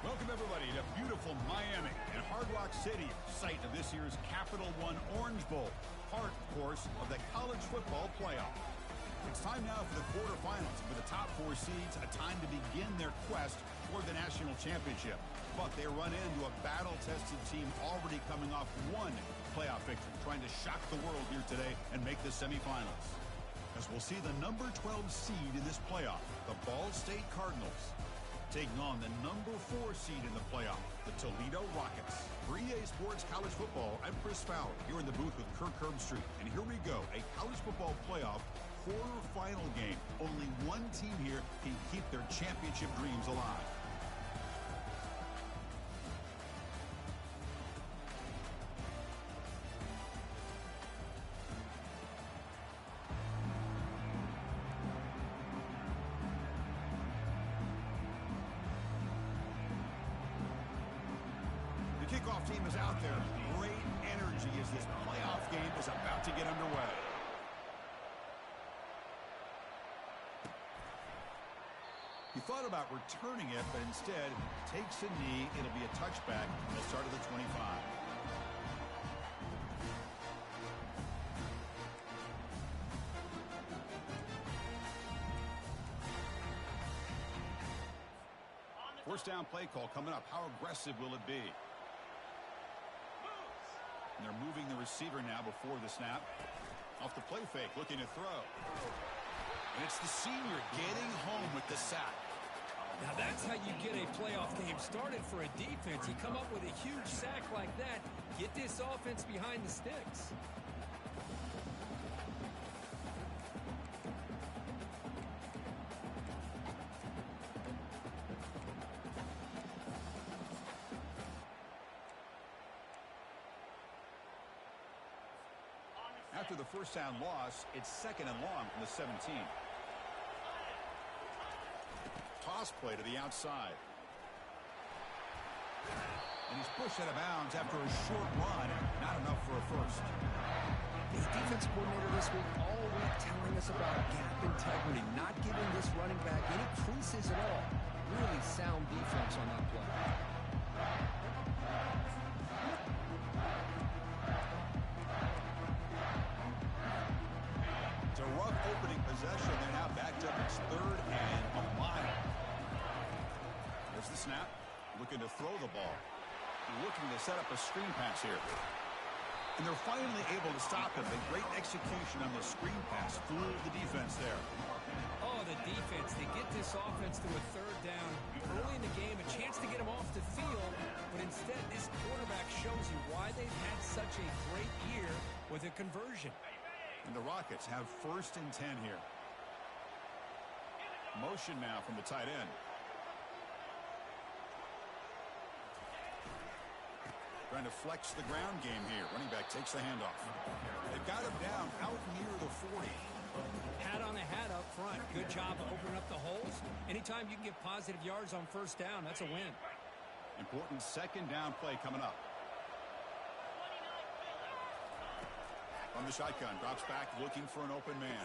Welcome, everybody, to beautiful Miami and Hard Rock City, site of this year's Capital One Orange Bowl, part, of course, of the college football playoff. It's time now for the quarterfinals. For the top four seeds, a time to begin their quest toward the national championship. But they run into a battle-tested team already coming off one playoff victory, trying to shock the world here today and make the semifinals. As we'll see the number 12 seed in this playoff, the Ball State Cardinals, taking on the number 4 seed in the playoff, the Toledo Rockets. For EA Sports College Football, I'm Chris Fowler, here in the booth with Kirk Herbstreit. And here we go, a college football playoff quarterfinal game. Only one team here can keep their championship dreams alive. Kickoff team is out there. Great energy as this playoff game is about to get underway. He thought about returning it, but instead takes a knee. It'll be a touchback. They'll start at the 25. First down play call coming up. How aggressive will it be? And they're moving the receiver now before the snap. Off the play fake, looking to throw. And it's the senior getting home with the sack. Now that's how you get a playoff game started for a defense. You come up with a huge sack like that, get this offense behind the sticks. After the first down loss, it's second and long from the 17. Toss play to the outside. And he's pushed out of bounds after a short run. Not enough for a first. The defense coordinator this week all week telling us about gap integrity, not giving this running back any creases at all. Really sound defense on that play. It's a rough opening possession. They're now backed up. It's third and a mile. There's the snap. Looking to throw the ball. Looking to set up a screen pass here. And they're finally able to stop him. A great execution on the screen pass. Fooled the defense there. Oh, the defense. They get this offense to a third down early in the game. A chance to get them off the field. But instead, this quarterback shows you why they've had such a great year with a conversion. And the Rockets have first and 10 here. Motion now from the tight end. Trying to flex the ground game here. Running back takes the handoff. They've got him down out near the 40. Hat on a hat up front. Good job of opening up the holes. Anytime you can get positive yards on first down, that's a win. Important second down play coming up. From the shotgun, drops back, looking for an open man.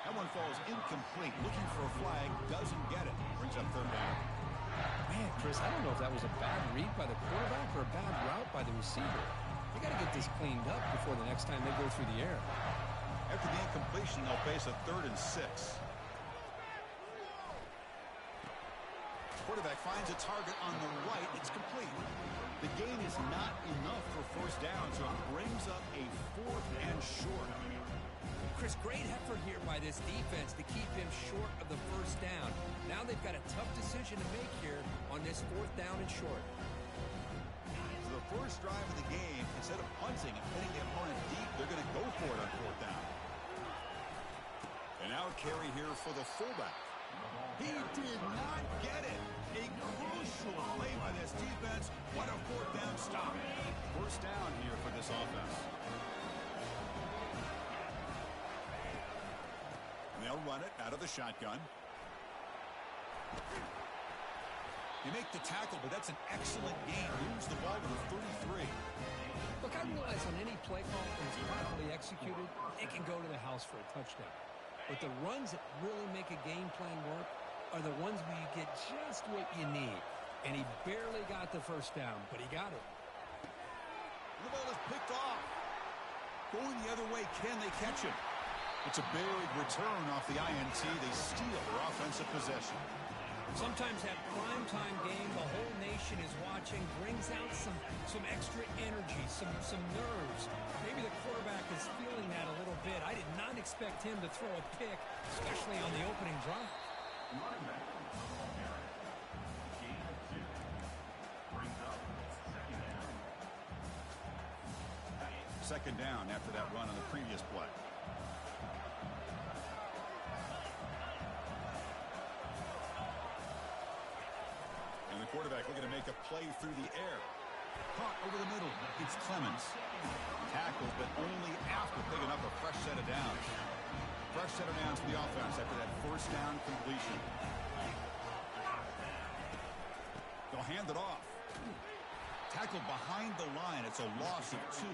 That one falls incomplete, looking for a flag, doesn't get it. Brings up third down. Man, Chris, I don't know if that was a bad read by the quarterback or a bad route by the receiver. They got to get this cleaned up before the next time they go through the air. After the incompletion, they'll face a 3rd and 6. Quarterback finds a target on the right. It's complete. The gain is not enough for first down, so it brings up a 4th and short. Chris, great effort here by this defense to keep him short of the first down. Now they've got a tough decision to make here on this 4th down and short. So the first drive of the game, instead of punting and hitting the opponent deep, they're going to go for it on 4th down. And now a carry here for the fullback. He did not get it. A crucial play by this defense. What a 4th down stop. First down here for this offense. And they'll run it out of the shotgun. You make the tackle, but that's an excellent gain. Moves the ball to the 33. Look, I realize on any play call, when it's properly executed, it can go to the house for a touchdown. But the runs that really make a game plan work are the ones where you get just what you need. And he barely got the first down, but he got it. The ball is picked off. Going the other way, can they catch him? It's a big return off the INT. They steal their offensive possession. Sometimes that primetime game, the whole nation is watching, brings out some extra energy, some nerves. Maybe the quarterback is feeling that a little bit. I did not expect him to throw a pick, especially on the opening drive. Second down after that run on the previous play. And the quarterback looking to make a play through the air. Caught over the middle. It's Clemens. Tackled, but only after picking up a fresh set of downs. Fresh set of downs for the offense after that first down completion. They'll hand it off. Tackled behind the line. It's a loss of 2.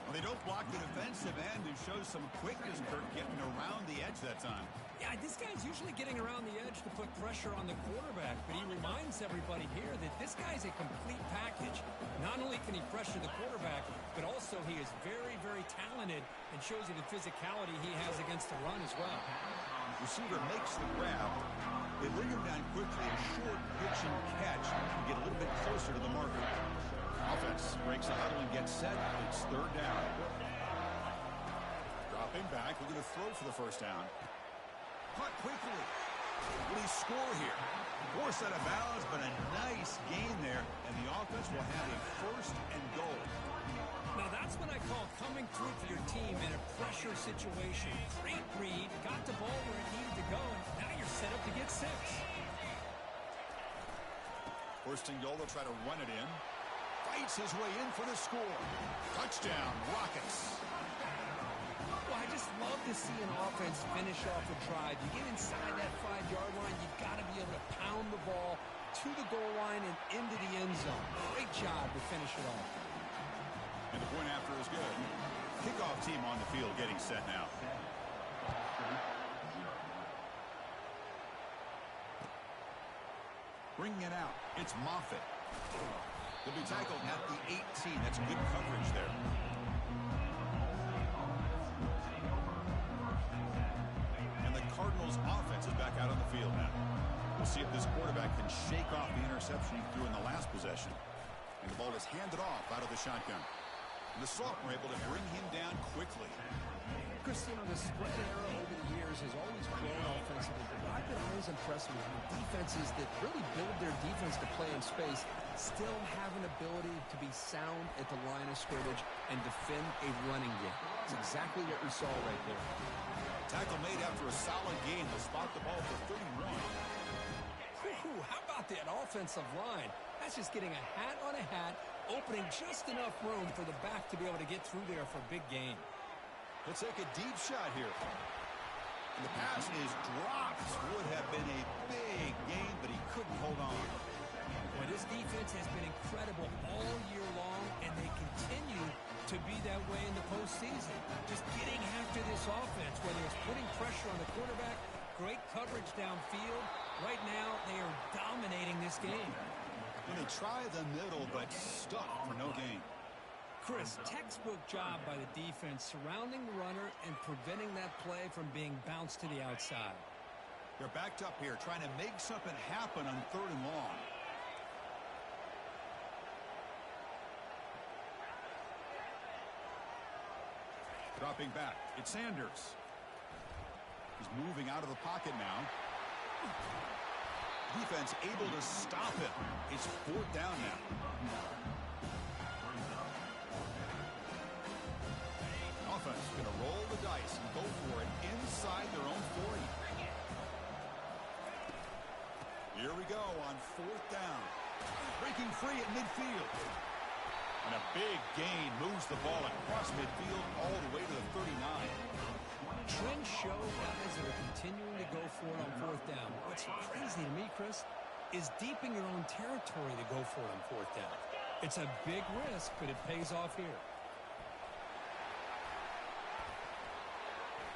Well, they don't block the defensive end, who shows some quickness, Kirk, getting around the edge that time. Yeah, this guy's usually getting around the edge to put pressure on the quarterback, but he reminds everybody here that this guy's a complete package. Not only can he pressure the quarterback, but also he is very, very talented and shows you the physicality he has against the run as well. Receiver makes the grab. They bring him down quickly. A short pitch and catch to get a little bit closer to the marker. Offense breaks a huddle and gets set. It's third down. Dropping back. We're going to throw for the first down. Caught quickly. Will he score here? Forced out of bounds, but a nice gain there. And the offense will have a first and goal. Now that's what I call coming through for your team in a pressure situation. Great read, got the ball where it needed to go, and now you're set up to get 6. First and goal, they'll try to run it in. Fights his way in for the score. Touchdown, Rockets. Well, I just love to see an offense finish off a drive. You get inside that 5-yard line, you've got to be able to pound the ball to the goal line and into the end zone. Great job to finish it off. And the point after is good. Kickoff team on the field getting set now. Bringing it out. It's Moffitt. He'll be tackled at the 18. That's good coverage there. And the Cardinals offense is back out on the field now. We'll see if this quarterback can shake off the interception he threw in the last possession. And the ball is handed off out of the shotgun. The sophomore able to bring him down quickly. Chris, you know, the spread era over the years has always grown offensively, but I've been always impressed with defenses that really build their defense to play in space, still have an ability to be sound at the line of scrimmage and defend a running game. It's exactly what we saw right there. Tackle made after a solid game. They'll spot the ball for 31. How about that offensive line? That's just getting a hat on a hat, opening just enough room for the back to be able to get through there for a big gain. Let's take a deep shot here. And the pass is dropped. Would have been a big gain, but he couldn't hold on. Well, this defense has been incredible all year long, and they continue to be that way in the postseason. Just getting after this offense, whether it's putting pressure on the quarterback, great coverage downfield. Right now, they are dominating this game. And they try the middle, but stuck for no gain. Chris, textbook job by the defense surrounding the runner and preventing that play from being bounced to the outside. They're backed up here, trying to make something happen on 3rd and long. Dropping back, it's Sanders. He's moving out of the pocket now. Defense able to stop him. It's 4th down now. Offense going to roll the dice and go for it inside their own 40. Here we go on 4th down. Breaking free at midfield. And a big gain moves the ball across midfield all the way to the 39. Trends show guys that are continuing to go for it on 4th down. What's crazy to me, Chris, is deep in your own territory to go for it on 4th down. It's a big risk, but it pays off here.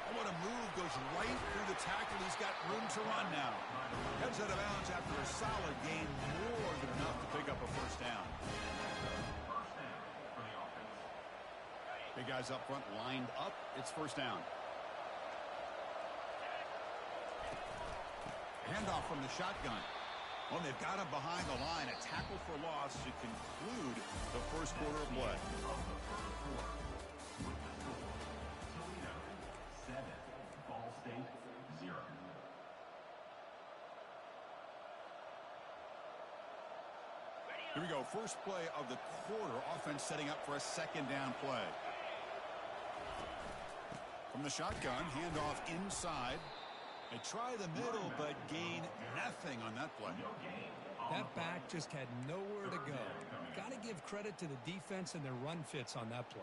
And what a move, goes right through the tackle. He's got room to run now. Heads out of bounds after a solid gain, more Three guys up front lined up. It's first down. Handoff from the shotgun. Well, they've got him behind the line. A tackle for loss to conclude the first quarter of play. Here we go. First play of the quarter. Offense setting up for a second down play. From the shotgun, handoff inside. They try the middle, but gain nothing on that play. That back just had nowhere to go. Got to give credit to the defense and their run fits on that play.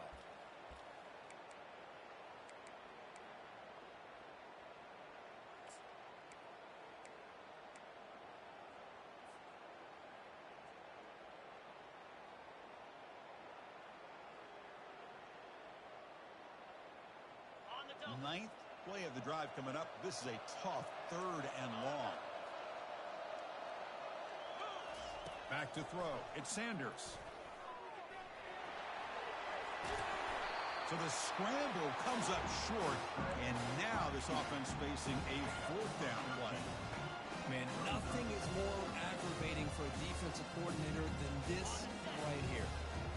Ninth play of the drive coming up. This is a tough third and long. Back to throw. It's Sanders. So the scramble comes up short, and now this offense facing a fourth down play. Man, nothing is more aggravating for a defensive coordinator than this right here.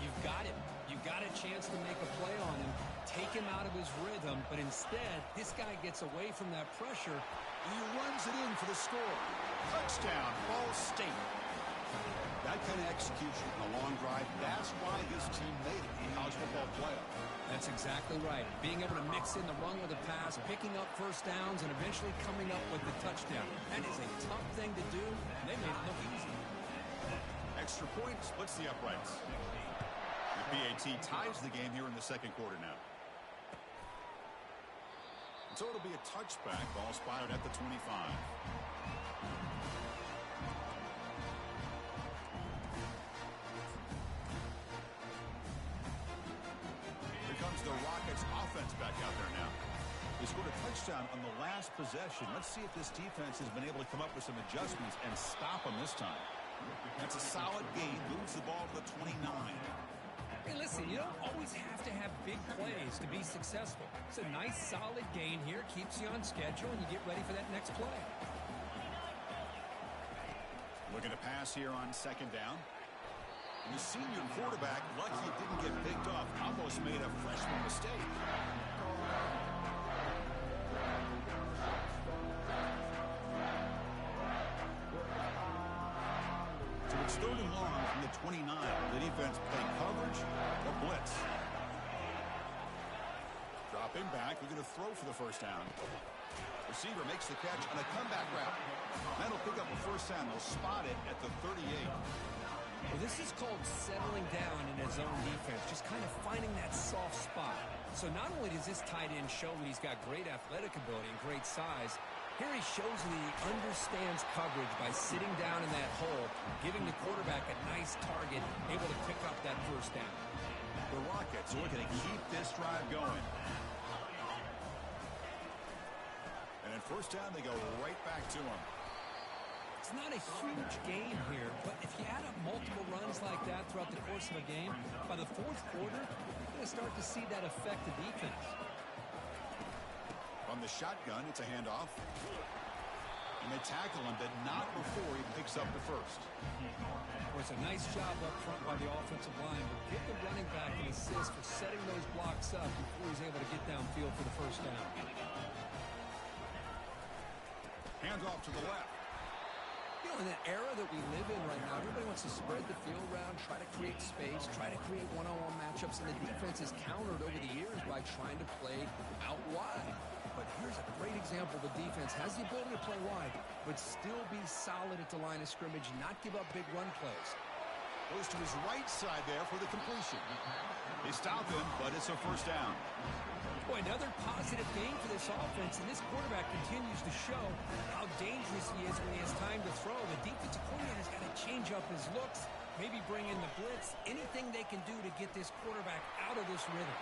You've got him. You've got a chance to make a play on him, take him out of his rhythm, but instead, this guy gets away from that pressure. He runs it in for the score. Touchdown, Ball State. That kind of execution on a long drive, that's why this team made it in college football playoff. That's exactly right. Being able to mix in the run with the pass, picking up first downs, and eventually coming up with the touchdown. That is a tough thing to do, and they made it look easy. Extra point splits the uprights. The PAT ties the game here in the second quarter now. And so it'll be a touchback. Ball spotted at the 25. Here comes the Rockets offense back out there now. They scored a touchdown on the last possession. Let's see if this defense has been able to come up with some adjustments and stop them this time. That's a solid gain. Moves the ball to the 29. Hey, listen, you don't always have to have big plays to be successful. It's a nice, solid gain here. Keeps you on schedule, and you get ready for that next play. Looking to pass here on second down. And the senior quarterback, lucky it didn't get picked off, almost made a freshman mistake. So it's third and long from the 29. The defense playing coverage or blitz. Dropping back, we're going to throw for the first down. Receiver makes the catch on a comeback route. That'll pick up a first down. They'll spot it at the 38. Well, this is called settling down in his own defense, just kind of finding that soft spot. So not only does this tight end show that he's got great athletic ability and great size, here he shows that he understands coverage by sitting down in that hole, giving the quarterback a nice target, able to pick up that first down. The Rockets are looking to keep this drive going. And at first down, they go right back to him. It's not a huge gain here, but if you add up multiple runs like that throughout the course of a game, by the fourth quarter, you're going to start to see that affect the defense. From the shotgun, it's a handoff. And they tackle him, but not before he picks up the first. Well, it's a nice job up front by the offensive line, but give the running back an assist for setting those blocks up before he's able to get downfield for the first down. Hands off to the left. You know, in that era that we live in right now, everybody wants to spread the field around, try to create space, try to create one-on-one matchups, and the defense is countered over the years by trying to play out wide. But here's a great example. The defense has the ability to play wide, but still be solid at the line of scrimmage, not give up big run plays. Goes to his right side there for the completion. They stop him, but it's a first down. Boy, another positive gain for this offense, and this quarterback continues to show how dangerous he is when he has time to throw. The defensive coordinator's got to change up his looks, maybe bring in the blitz, anything they can do to get this quarterback out of this rhythm.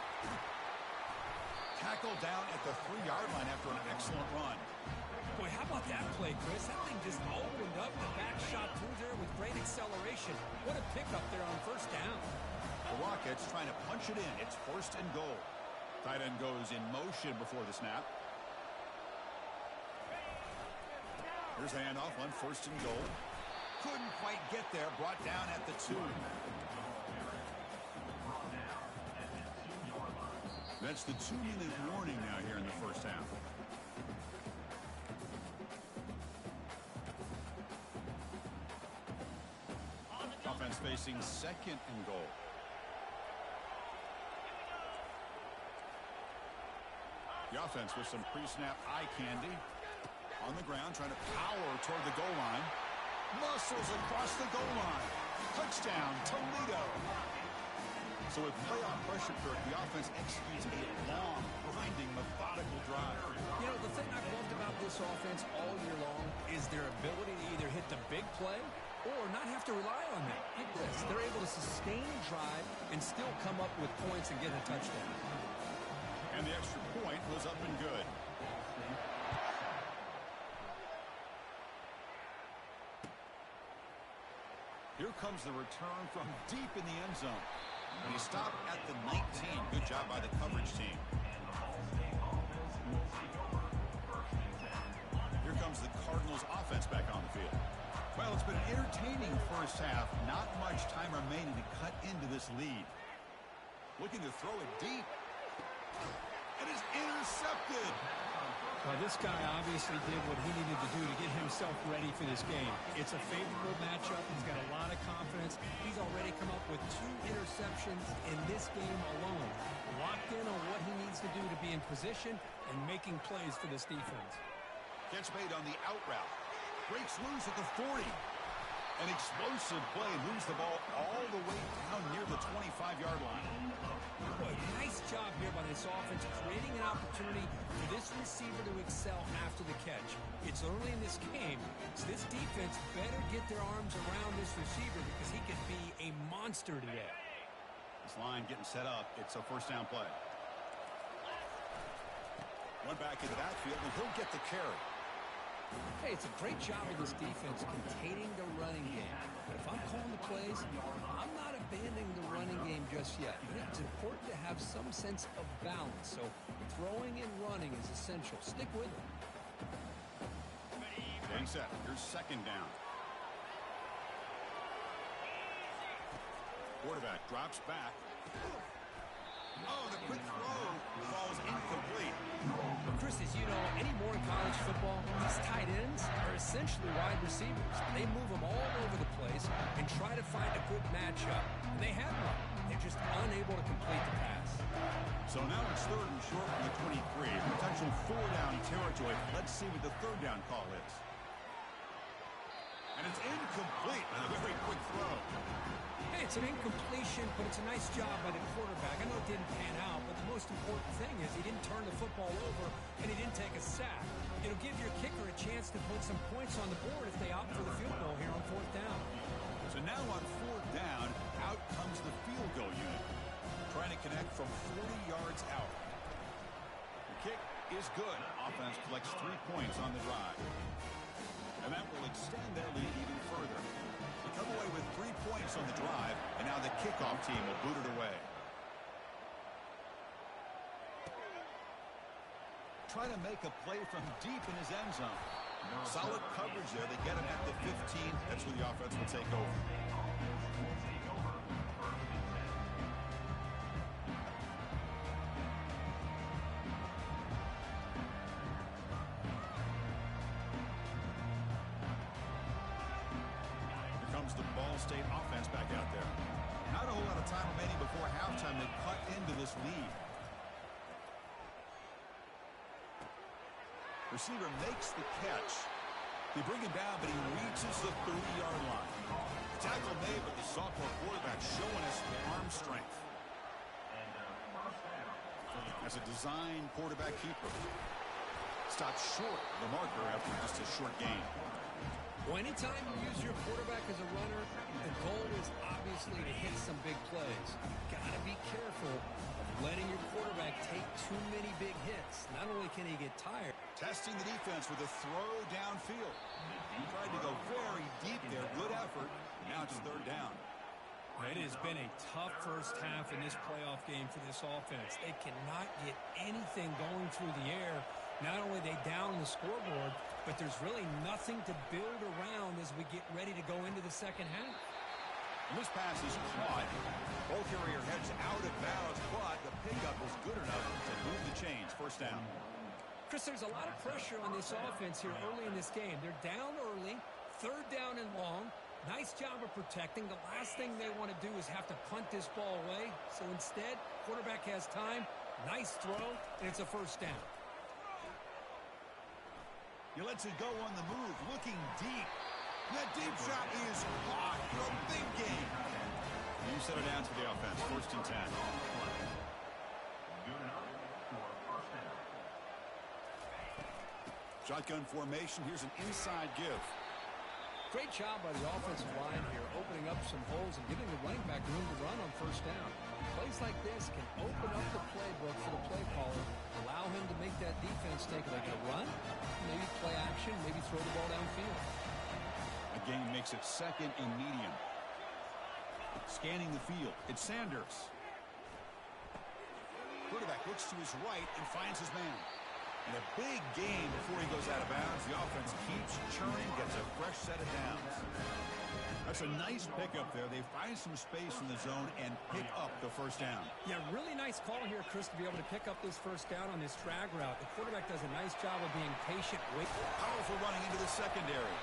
Tackle down at the 3-yard line after an excellent run. Boy, how about that play, Chris? That thing just opened up, the back shot through there with great acceleration. What a pickup there on first down. The Rockets trying to punch it in. It's first and goal. Tight end goes in motion before the snap. Here's a handoff on 1st and goal. Couldn't quite get there. Brought down at the 2. That's the 2-minute warning now here in the first half. Offense facing 2nd and goal. The offense with some pre-snap eye candy. On the ground, trying to power toward the goal line. Muscles across the goal line. Touchdown, Toledo. So with playoff pressure, Kirk, the offense executes a long, grinding, methodical drive. You know, the thing I've loved about this offense all year long is their ability to either hit the big play or not have to rely on that. Get this. They're able to sustain a drive and still come up with points and get a touchdown. And the extra point was up and good. Here comes the return from deep in the end zone. And he stopped at the 19. Good job by the coverage team. Here comes the Cardinals offense back on the field. Well, it's been an entertaining first half. Not much time remaining to cut into this lead. Looking to throw it deep. It is intercepted. Well, this guy obviously did what he needed to do to get himself ready for this game. It's a favorable matchup. He's got a lot of confidence. He's already come up with 2 interceptions in this game alone. Locked in on what he needs to do to be in position and making plays for this defense. Catch made on the out route. Breaks loose at the 40. An explosive play. Moves the ball all the way down near the 25-yard line. Boy, nice job here by this offense, creating an opportunity for this receiver to excel after the catch. It's early in this game, so this defense better get their arms around this receiver because he could be a monster today. This line getting set up. It's a first down play. One back into that field, and he'll get the carry. Hey, it's a great job of this defense containing the running game. But if I'm calling the plays, I'm not abandoning the running game just yet. I think it's important to have some sense of balance. So throwing and running is essential. Stick with it. Getting set. Here's 2nd down. Quarterback drops back. Oh, the quick throw falls incomplete. But Chris, as you know, anymore in college football, these tight ends are essentially wide receivers. They move them all over the place and try to find a good matchup. And they have one. They're just unable to complete the pass. So now it's 3rd and short from the 23. Potential 4-down territory. Let's see what the 3rd down call is. And it's incomplete on a very quick throw. Hey, it's an incompletion, but it's a nice job by the quarterback. I know it didn't pan out, but the most important thing is he didn't turn the football over and he didn't take a sack. It'll give your kicker a chance to put some points on the board if they opt for the field goal here on 4th down. So now on 4th down, out comes the field goal unit. Trying to connect from 40 yards out. The kick is good. Offense collects 3 points on the drive. And that will extend their lead even further. They come away with 3 points on the drive, and now the kickoff team will boot it away. Try to make a play from deep in his end zone. Solid coverage there. They get him at the 15. That's where the offense will take over. The Ball State offense back out there. Not a whole lot of time remaining before halftime to cut into this lead. Receiver makes the catch. They bring him down, but he reaches the 30-yard line. Tackle made, but the sophomore quarterback showing us arm strength. As a design quarterback keeper. Stops short of the marker after just a short gain. Well, anytime you use your quarterback as a runner, the goal is obviously to hit some big plays. You've got to be careful of letting your quarterback take too many big hits. Not only can he get tired. Testing the defense with a throw downfield. He tried to go very deep there. Good effort. Now it's 3rd down. It has been a tough first half in this playoff game for this offense. They cannot get anything going through the air. Not only are they down the scoreboard, but there's really nothing to build around as we get ready to go into the second half. And this pass is caught. Ball carrier heads out of bounds, but the pickup is good enough to move the chains. First down. Chris, there's a lot of pressure on this offense here early in this game. They're down early, third down and long. Nice job of protecting. The last thing they want to do is have to punt this ball away. So instead, quarterback has time. Nice throw, and it's a first down. He lets it go on the move, looking deep. That deep shot is caught for a big game. You set it down to the offense. First and 10. Shotgun formation. Here's an inside give. Great job by the offensive line here, opening up some holes and giving the running back room to run on first down. Plays like this can open up the playbook for the play caller, allow him to make that defense think like a run, maybe play action, maybe throw the ball downfield. A gain makes it second and medium. Scanning the field, it's Sanders. Quarterback looks to his right and finds his man. And a big gain before he goes out of bounds. The offense keeps churning, gets a fresh set of downs. That's a nice pickup there. They find some space in the zone and pick up the first down. Yeah, really nice call here, Chris, to be able to pick up this first down on this drag route. The quarterback does a nice job of being patient. Powerful running into the secondary.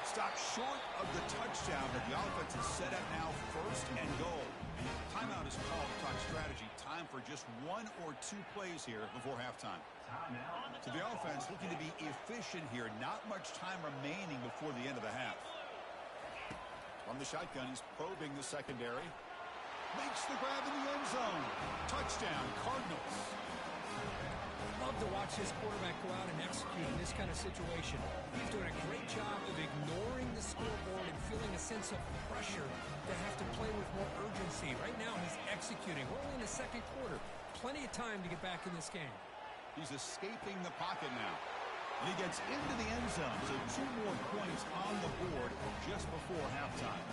Stopped short of the touchdown, but the offense is set up now first and goal. Timeout is called to talk strategy. Time for just one or two plays here before halftime. To the offense, looking to be efficient here. Not much time remaining before the end of the half. From the shotgun, he's probing the secondary. Makes the grab in the end zone. Touchdown, Cardinals. Love to watch this quarterback go out and execute in this kind of situation. He's doing a great job of ignoring the scoreboard and feeling a sense of pressure to have to play with more urgency. Right now, he's executing. We're only in the second quarter. Plenty of time to get back in this game. He's escaping the pocket now. And he gets into the end zone. So 2 more points on the board just before halftime.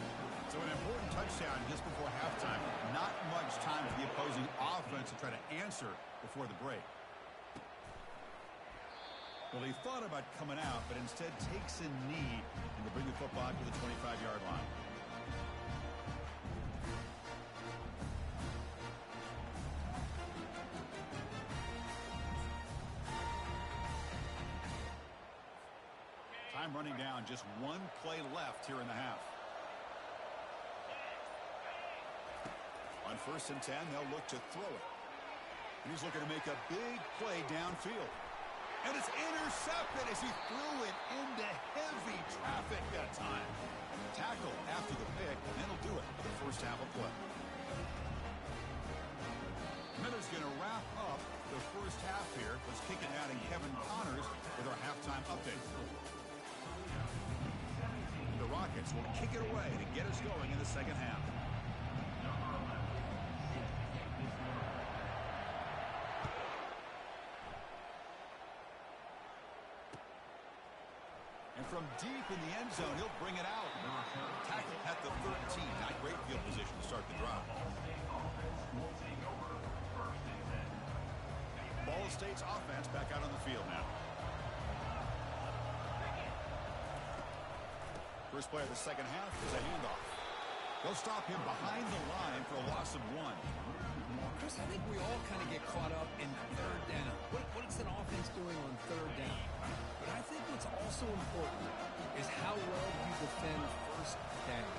So an important touchdown just before halftime. Not much time for the opposing offense to try to answer before the break. Well, he thought about coming out, but instead takes a knee and to bring the football to the 25-yard line. Time running down, just one play left here in the half. On first and 10, they'll look to throw it. And he's looking to make a big play downfield. And it's intercepted as he threw it into heavy traffic that time. Tackle after the pick, and that'll do it for the first half of play. Miller's going to wrap up the first half here. Let's kick it out to Kevin Connors with our halftime update. The Rockets will kick it away to get us going in the second half. And from deep in the end zone, he'll bring it out. Tackle at the 13. Not great field position to start the drive. Ball State's offense back out on the field now. First play of the second half is a handoff. They'll stop him behind the line for a loss of 1. Chris, I think we all kind of get caught up in third down. What is an offense doing on third down? But I think what's also important is how well you defend first down.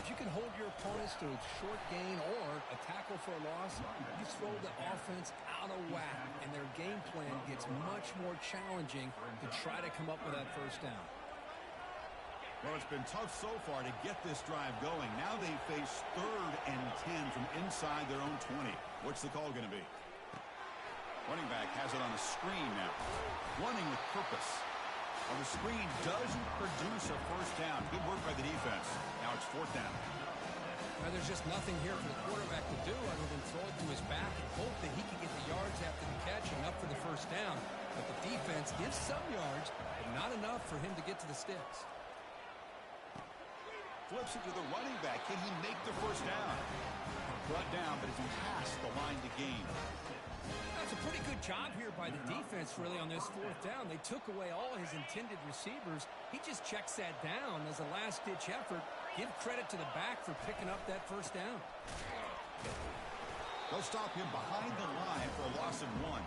If you can hold your opponents to a short gain or a tackle for a loss, you throw the offense out of whack, and their game plan gets much more challenging to try to come up with that first down. Well, it's been tough so far to get this drive going. Now they face 3rd and 10 from inside their own 20. What's the call going to be? Running back has it on a screen now. Running with purpose. Well, the screen doesn't produce a first down. Good work by the defense. Now it's 4th down. Now, there's just nothing here for the quarterback to do other than throw it to his back and hope that he can get the yards after the catch and up for the first down. But the defense gives some yards, but not enough for him to get to the sticks. Flips it to the running back. Can he make the first down? Brought down, but is he past the line to gain? That's a pretty good job here by the defense, really, on this fourth down. They took away all his intended receivers. He just checks that down as a last-ditch effort. Give credit to the back for picking up that first down. They'll stop him behind the line for a loss of 1.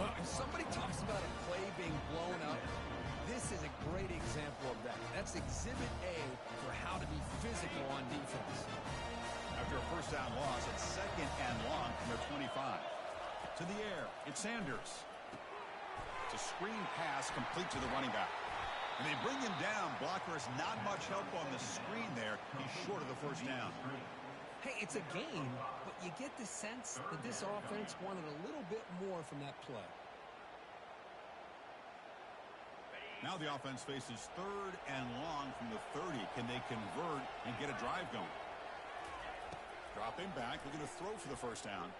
Well, if somebody talks about a play being blown up, this is a great example of that. That's Exhibit A for how to be physical on defense. After a first down loss, it's 2nd and long from their 25. To the air, it's Sanders. It's a screen pass complete to the running back. And they bring him down. Blocker has not much help on the screen there. He's short of the first down. Hey, it's a game, but you get the sense that this offense wanted a little bit more from that play. Now the offense faces 3rd and long from the 30. Can they convert and get a drive going? Dropping back, looking to throw for the first down.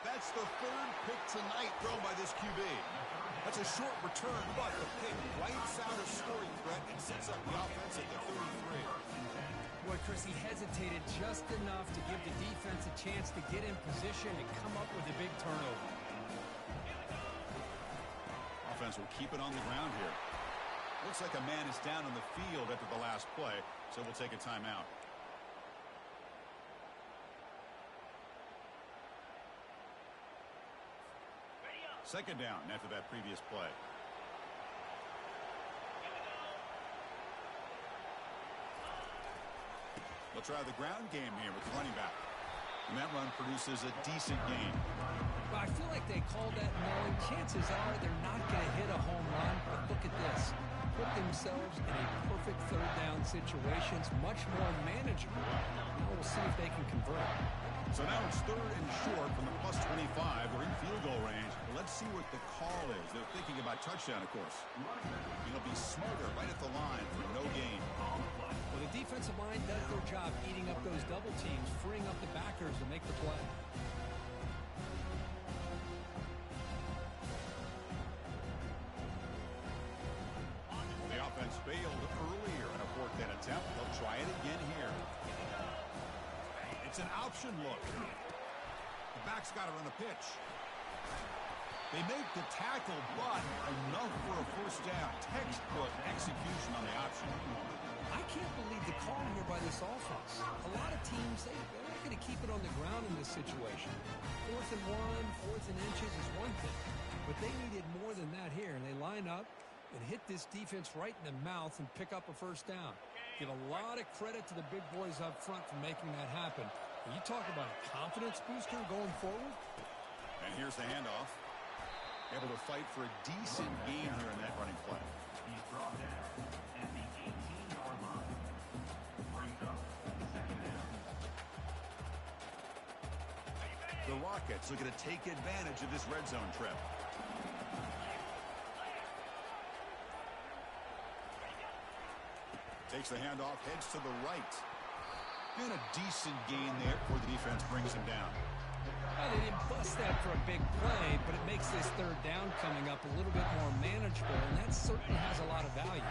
That's the 3rd pick tonight thrown by this QB. That's a short return, but the pick wipes out a scoring threat and sets up the offense at the 33. Boy, Chris, he hesitated just enough to give the defense a chance to get in position and come up with a big turnover. Offense will keep it on the ground here. Looks like a man is down on the field after the last play, so we'll take a timeout. Second down after that previous play. They'll try the ground game here with the running back. And that run produces a decent gain. Well, I feel like they called that knowing chances are they're not going to hit a home run. But look at this. Put themselves in a perfect third down situation. It's much more manageable. Now we'll see if they can convert. So now it's 3rd and short from the plus 25. They're in field goal range. Let's see what the call is. They're thinking about touchdown, of course. It'll be Smarter right at the line for no gain. Well, the defensive line does their job eating up those double teams, freeing up the backers to make the play. The offense failed earlier in a 4th down attempt. They'll try it again here. It's an option look. The back's got it on the pitch. They make the tackle, but enough for a first down. Textbook execution on the option. I can't believe the call here by this offense. A lot of teams, they're not going to keep it on the ground in this situation. 4th and 1, 4th and inches is one thing. But they needed more than that here. And they line up and hit this defense right in the mouth and pick up a first down. Give a lot of credit to the big boys up front for making that happen. And you talk about a confidence booster going forward. And here's the handoff. Able to fight for a decent gain here in that running play. He's brought down at the 18-yard line. Brings up second down. The Rockets looking to take advantage of this red zone trip. Takes the handoff, heads to the right. And a decent gain there before the defense brings him down. Well, they didn't bust that for a big play, but it makes this 3rd down coming up a little bit more manageable, and that certainly has a lot of value.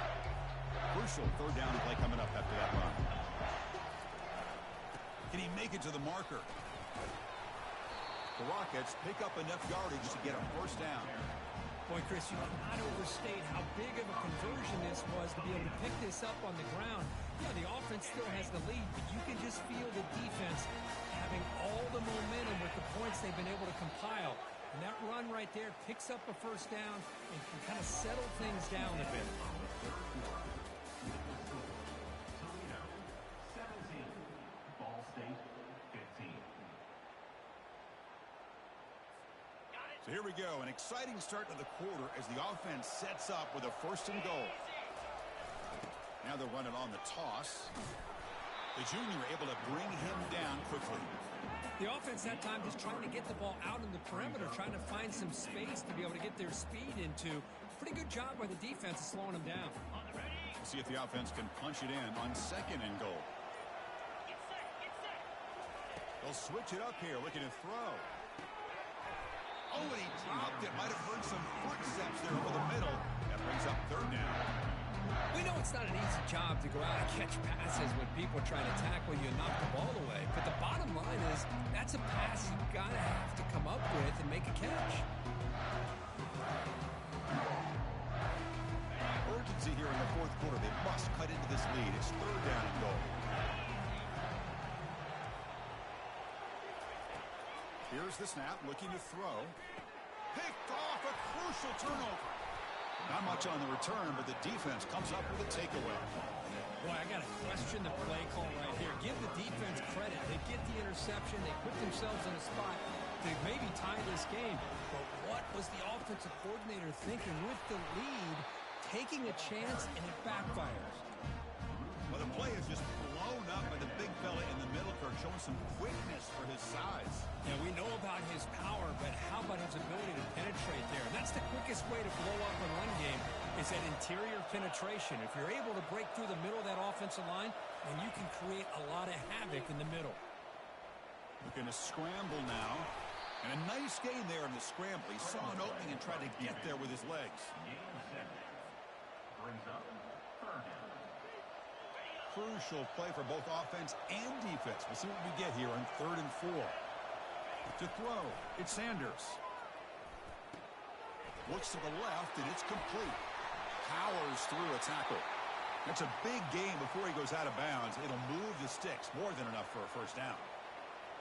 Crucial 3rd down play coming up after that run. Can he make it to the marker? The Rockets pick up enough yardage to get a first down. Boy, Chris, you cannot overstate how big of a conversion this was to be able to pick this up on the ground. Yeah, the offense still has the lead, but you can just feel the defense having all the momentum with the points they've been able to compile. And that run right there picks up a first down and can kind of settle things down a bit. Toledo, 17. Ball State, 15. So here we go, an exciting start to the quarter as the offense sets up with a 1st and goal. Now they'll run it on the toss. The junior able to bring him down quickly. The offense that time just trying to get the ball out in the perimeter, trying to find some space to be able to get their speed into. Pretty good job by the defense of slowing them down. We'll see if the offense can punch it in on 2nd and goal. They'll switch it up here, looking to throw. Oh, and he dropped it. Might have heard some footsteps there over the middle. That brings up 3rd down. We know it's not an easy job to go out and catch passes when people try to tackle you and knock the ball away. But the bottom line is that's a pass you've got to have to come up with and make a catch. Urgency here in the fourth quarter. They must cut into this lead. It's third down and goal. Here's the snap, looking to throw. Picked off, a crucial turnover. Not much on the return, but the defense comes up with a takeaway. Boy, I got to question the play call right here. Give the defense credit. They get the interception. They put themselves in a spot to maybe tie this game. But what was the offensive coordinator thinking with the lead, taking a chance, and it backfires? Well, the play is just blown up by the big fella in the middle, Kirk, showing some quickness for his size. Yeah, we know about his power, but how about his ability to penetrate there? And that's the quickest way to blow up a run game is that interior penetration. If you're able to break through the middle of that offensive line, then you can create a lot of havoc in the middle. Looking to scramble now. And a nice gain there in the scramble. He saw an opening and tried to get there with his legs. Brings up third down. Crucial play for both offense and defense. We'll see what we get here on 3rd and 4. To throw, it's Sanders. Looks to the left, and it's complete. Powers through a tackle. That's a big gain before he goes out of bounds. It'll move the sticks, more than enough for a first down.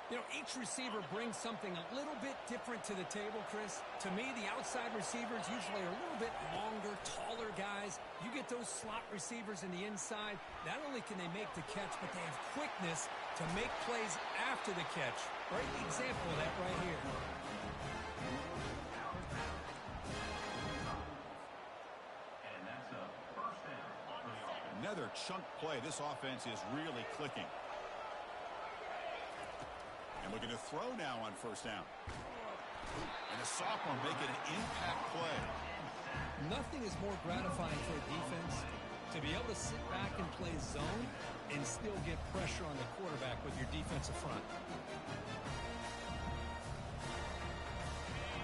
You know, each receiver brings something a little bit different to the table, Chris. To me, the outside receivers usually are a little bit longer, taller guys. You get those slot receivers in the inside. Not only can they make the catch, but they have quickness to make plays after the catch. Great example of that right here. And that's a first down for the offense. Another chunk play. This offense is really clicking. And looking to throw now on first down. And the sophomore making an impact play. Nothing is more gratifying for a defense to be able to sit back and play zone and still get pressure on the quarterback with your defensive front.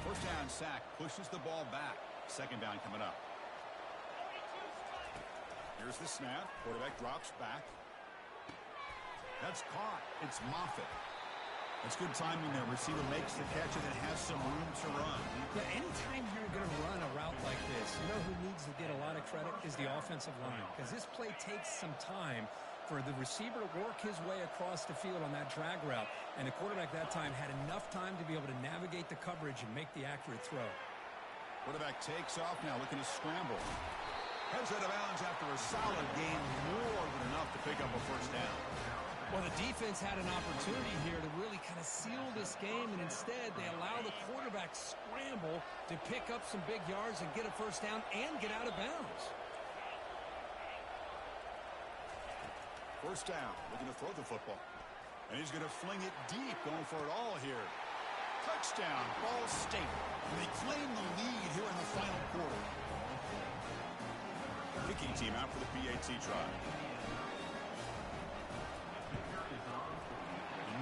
First down sack pushes the ball back. Second down coming up. Here's the snap. Quarterback drops back. That's caught. It's Moffitt. That's good timing there. Receiver makes the catch and it has some room to run. Yeah, anytime you're going to run a route like this, you know who needs to get a lot of credit is the offensive line. Because this play takes some time for the receiver to work his way across the field on that drag route. And the quarterback that time had enough time to be able to navigate the coverage and make the accurate throw. Quarterback takes off now, looking to scramble. Heads out of bounds after a solid gain, more than enough to pick up a first down. Well, the defense had an opportunity here to really kind of seal this game, and instead they allow the quarterback scramble to pick up some big yards and get a first down and get out of bounds. First down, looking to throw the football. And he's going to fling it deep, going for it all here. Touchdown, Ball State. And they claim the lead here in the final quarter. Kicking team out for the PAT try.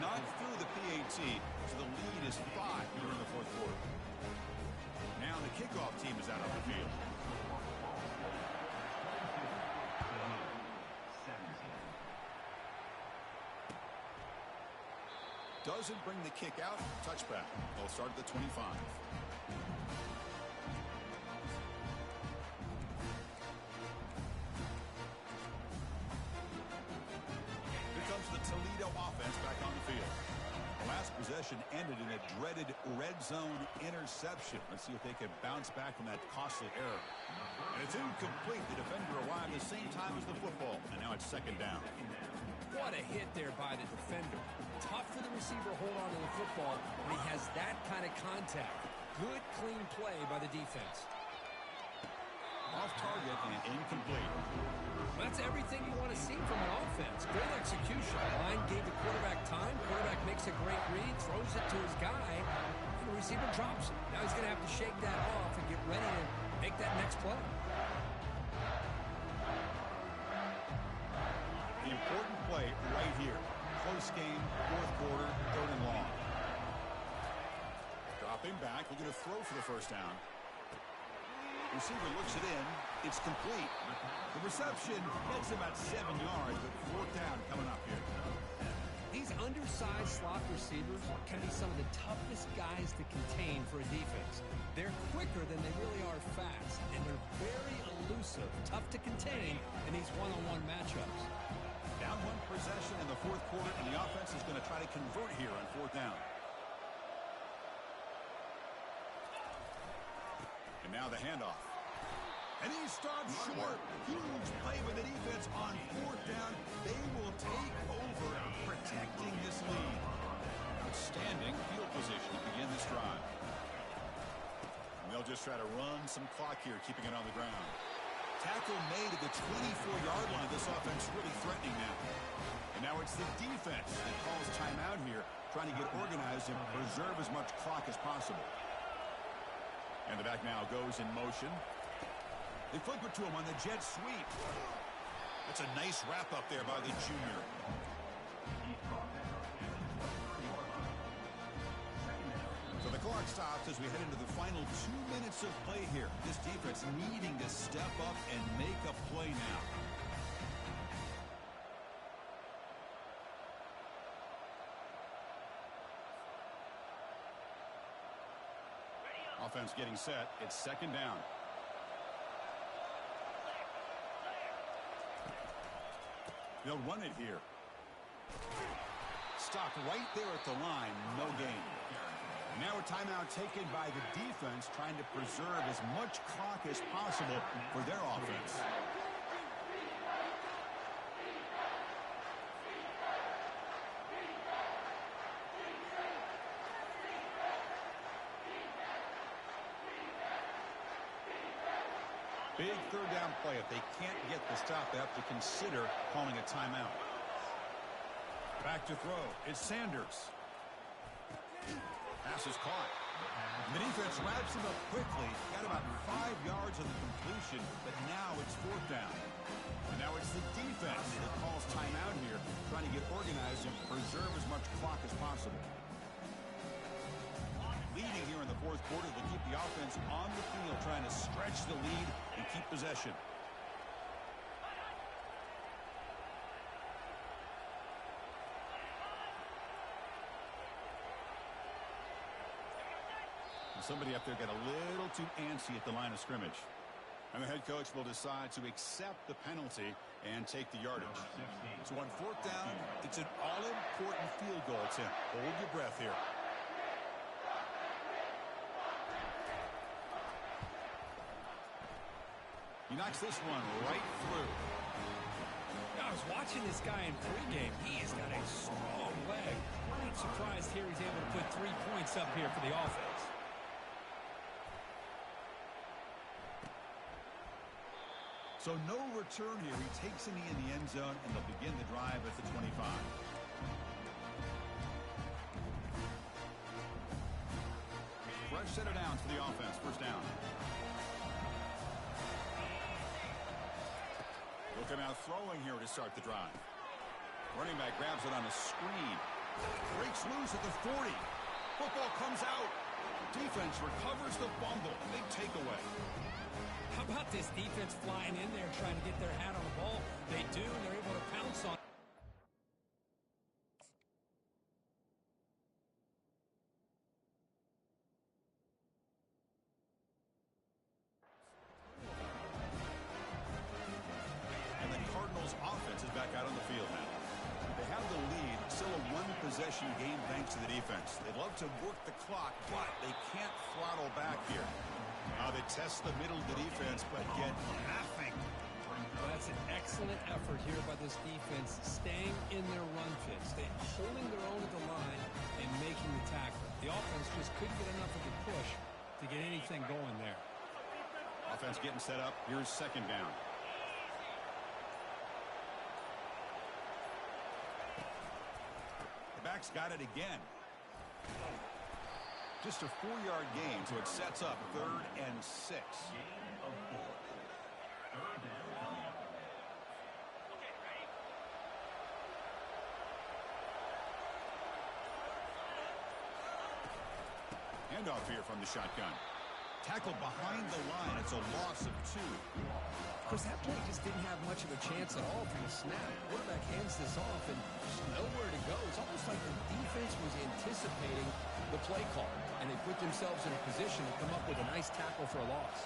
Not through the PAT, so the lead is 5 here in the fourth quarter. Now the kickoff team is out on the field. Doesn't bring the kick out. Touchback. They'll start at the 25. Here comes the Toledo offense back on the field. The last possession ended in a dreaded red zone interception. Let's see if they can bounce back from that costly error. And it's incomplete. The defender arrived the same time as the football. And now it's second down. What a hit there by the defender. Tough for the receiver to hold on to the football when he has that kind of contact. Good, clean play by the defense. Off target and incomplete. That's everything you want to see from an offense. Great execution. Line gave the quarterback time. Quarterback makes a great read, throws it to his guy, and the receiver drops it. Now he's going to have to shake that off and get ready to make that next play. The important play right here. Close game, fourth quarter, third and long. Dropping back, looking to throw for the first down. Receiver looks it in, It's complete. The reception gets about 7 yards, but fourth down coming up here. These undersized slot receivers can be some of the toughest guys to contain for a defense. They're quicker than they really are fast, and they're very elusive, tough to contain in these one-on-one matchups. Down one possession in the fourth quarter, and the offense is going to try to convert here on fourth down. And now the handoff. And he stops short. Huge play by the defense on fourth down. They will take over protecting this lead. Outstanding field position to begin this drive. And they'll just try to run some clock here, keeping it on the ground. Tackle made at the 24-yard line. This offense really threatening now. And now it's the defense that calls timeout here, trying to get organized and preserve as much clock as possible. And the back now goes in motion. They flip it to him on the jet sweep. That's a nice wrap up there by the junior. So the clock stops as we head into the final 2 minutes of play here. This defense needing to step up and make a play now. Offense getting set. It's second down. They'll run it here. Stopped right there at the line. No gain. Now a timeout taken by the defense, trying to preserve as much clock as possible for their offense. Big third down play. If they can't get the stop, they have to consider calling a timeout. Back to throw. It's Sanders. Pass is caught. The defense wraps him up quickly. Got about 5 yards on the completion, but now it's fourth down. And now it's the defense that calls timeout here, trying to get organized and preserve as much clock as possible. Leading here in the fourth quarter, they'll keep the offense on the field, trying to stretch the lead and keep possession. And somebody up there got a little too antsy at the line of scrimmage. And the head coach will decide to accept the penalty and take the yardage. So on fourth down, it's an all-important field goal attempt. Hold your breath here. He knocks this one right through. I was watching this guy in pregame. He has got a strong leg. I'm not surprised here he's able to put 3 points up here for the offense. So no return here. He takes a knee in the end zone, and they'll begin the drive at the 25. Fresh set of downs for the offense. First down. They'll come out throwing here to start the drive. Running back grabs it on a screen. Breaks loose at the 40. Football comes out. Defense recovers the fumble. Big takeaway. How about this defense flying in there trying to get their hat on the ball? They do, and they're able to pounce on it. And the Cardinals' offense is back out on the field now. They have the lead, still a one-possession game thanks to the defense. They love to work the clock, but they can't throttle back here. Now they test the middle of the defense, but get nothing. Well, that's an excellent effort here by this defense, staying in their run fits, holding their own at the line and making the tackle. The offense just couldn't get enough of a push to get anything going there. Offense getting set up. Here's second down. The back's got it again. Just a 4-yard gain, so it sets up 3rd and 6. Handoff here from the shotgun. Tackled behind the line. It's a loss of 2. Of course, that play just didn't have much of a chance at all from the snap. Quarterback hands this off, and just nowhere to go. It's almost like the defense was anticipating the play call, and they put themselves in a position to come up with a nice tackle for a loss.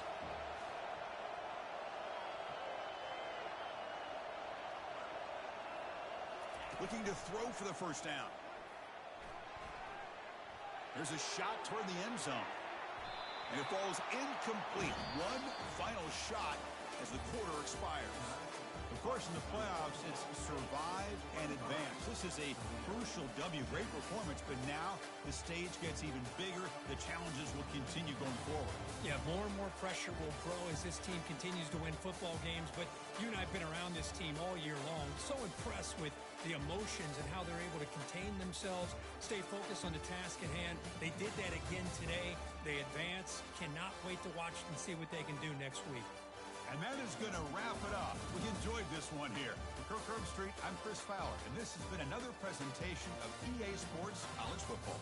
Looking to throw for the first down. There's a shot toward the end zone. And it falls incomplete. One final shot as the quarter expires. Of course, in the playoffs, it's survive and advance. This is a crucial W. Great performance, but now the stage gets even bigger. The challenges will continue going forward. Yeah, more and more pressure will grow as this team continues to win football games. But you and I have been around this team all year long. So impressed with the emotions and how they're able to contain themselves, stay focused on the task at hand. They did that again today. They advance. Cannot wait to watch and see what they can do next week. And that is going to wrap it up. We enjoyed this one here. For Kirk Herbstreit, I'm Chris Fowler, and this has been another presentation of EA Sports College Football.